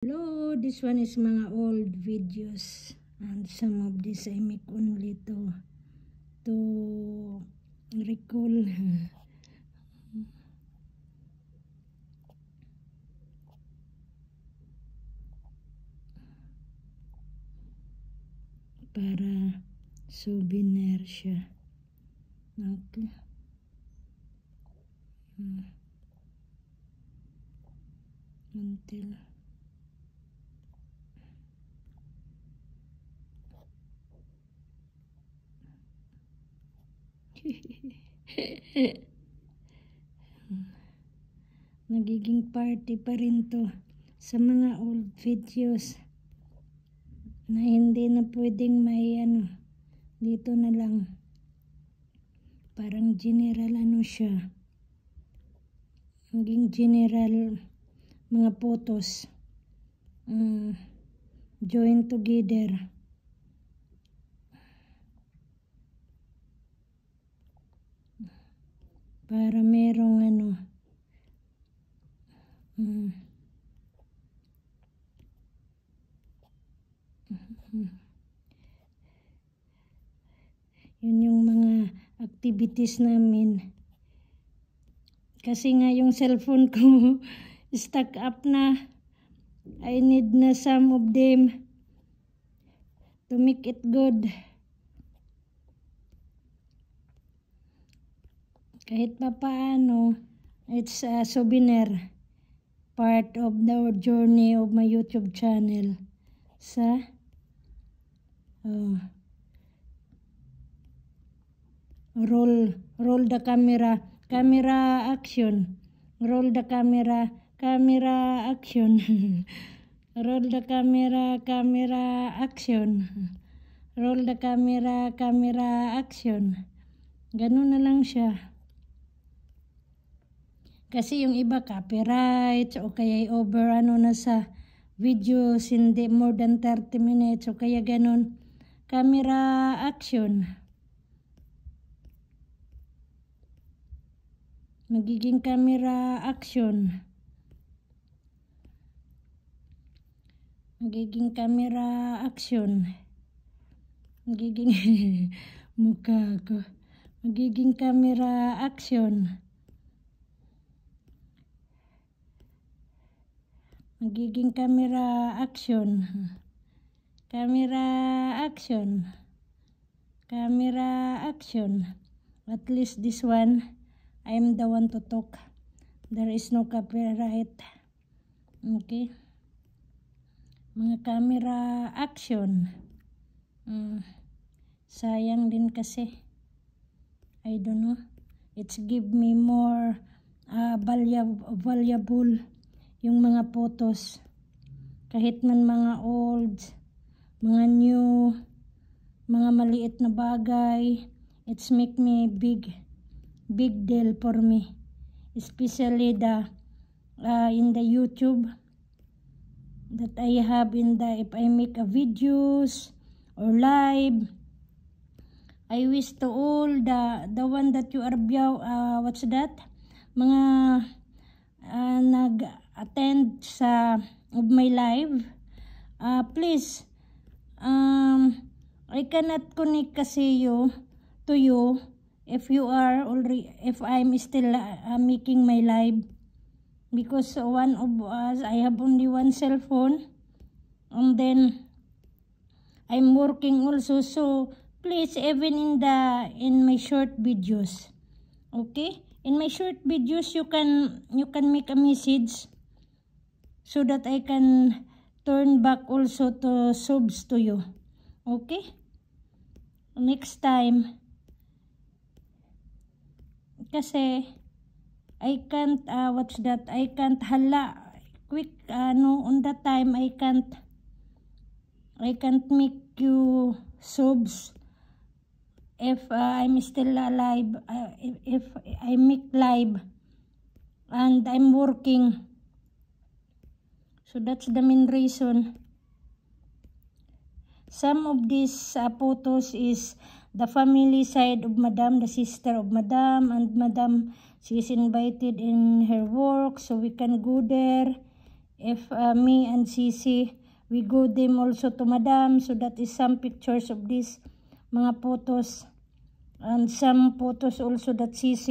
Hello, this one is mga old videos and some of this I make only to recall para souvenir siya. Okay. Until nagiging party pa rin to sa mga old videos na hindi na pwedeng may dito na lang parang general siya, naging general mga photos join together para merong yun yung mga activities namin. Kasi nga yung cellphone ko stuck up na. I need na some of them to make it good. Kahit pa paano, it's a souvenir. Part of the journey of my YouTube channel. Roll the camera. Camera action. Roll the camera. Camera action. Roll the camera. Camera action. Roll the camera. Camera action. Ganun na lang siya. Kasi yung iba copyright o kaya over na sa videos, hindi more than 30 minutes o kaya ganun. Camera action. Magiging camera action. Magiging camera action. Magiging mukha ko. Magiging camera action. Magiging camera action. Camera action. Camera action. At least this one, I am the one to talk. There is no copyright. Okay. Mga camera action. Sayang din kasi. I don't know. It's give me more valuable yung mga photos. Kahit man mga old, mga new, mga maliit na bagay, it's make me big deal for me. Especially in the YouTube that I have if I make a videos or live. I wish to all the one that you are what's that? Mga nag-attend of my live. Please, I cannot connect kasi to you if you are already, if I'm still making my live, because one of us, I have only one cell phone, and then I'm working also. So please, even in my short videos, okay, in my short videos you can make a message so that I can turn back also to subs to you. Okay, next time. Kasi I can't what's that? I can't hala quick on that time I can't make you subs if I'm still alive, if I make live and I'm working. So that's the main reason. Some of these photos is the family side of Madam, the sister of Madam, and Madam, she is invited in her work, so we can go there if me and Sisi, we go them also to Madam. So that is some pictures of this mga photos. And some photos also that she's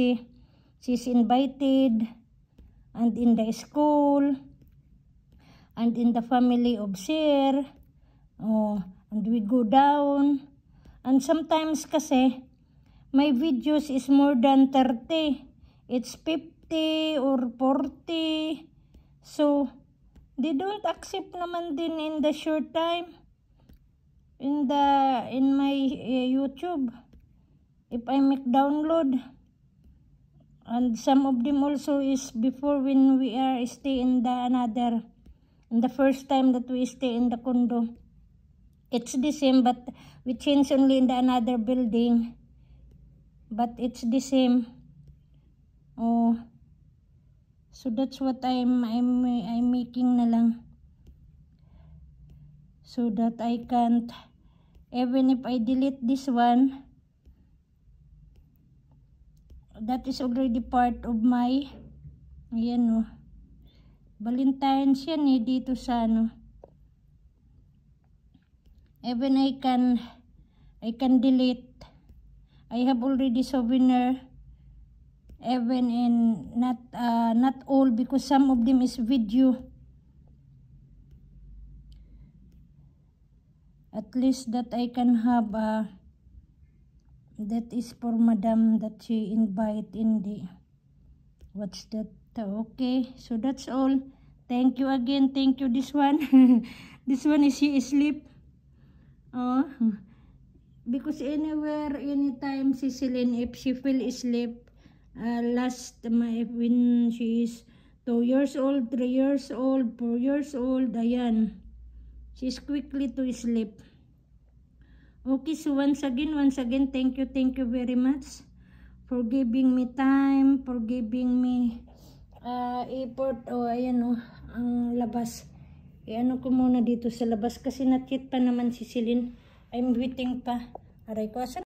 invited. And in the school. And in the family of Sir. Oh, and we go down. And sometimes kasi, my videos is more than 30. It's 50 or 40. So, they don't accept naman din in the short time. In my YouTube. If I make download. And some of them also is before when we are stay in the first time that we stay in the condo. It's the same, but we change only in the another building. But it's the same. Oh, so that's what I'm making na lang. So that I can't, even if I delete this one, that is already part of my, ayan o, Valentine's yan dito sa even I can delete. I have already souvenir, even in not all, because some of them is video. At least that I can have that is for Madam that she invite in the what's that? Okay, so that's all. Thank you again. Thank you. This one this one is she asleep. Oh, because anywhere, anytime, Cecilyn, if she feel asleep, when she is 2 years old, 3 years old, 4 years old, ayan, she's quickly to sleep. Okay, so once again, thank you very much for giving me time, for giving me effort. Ayan ang labas. Ano ko muna dito sa labas kasi na-cheat pa naman si Cecilyn. I'm waiting pa. Aray ko,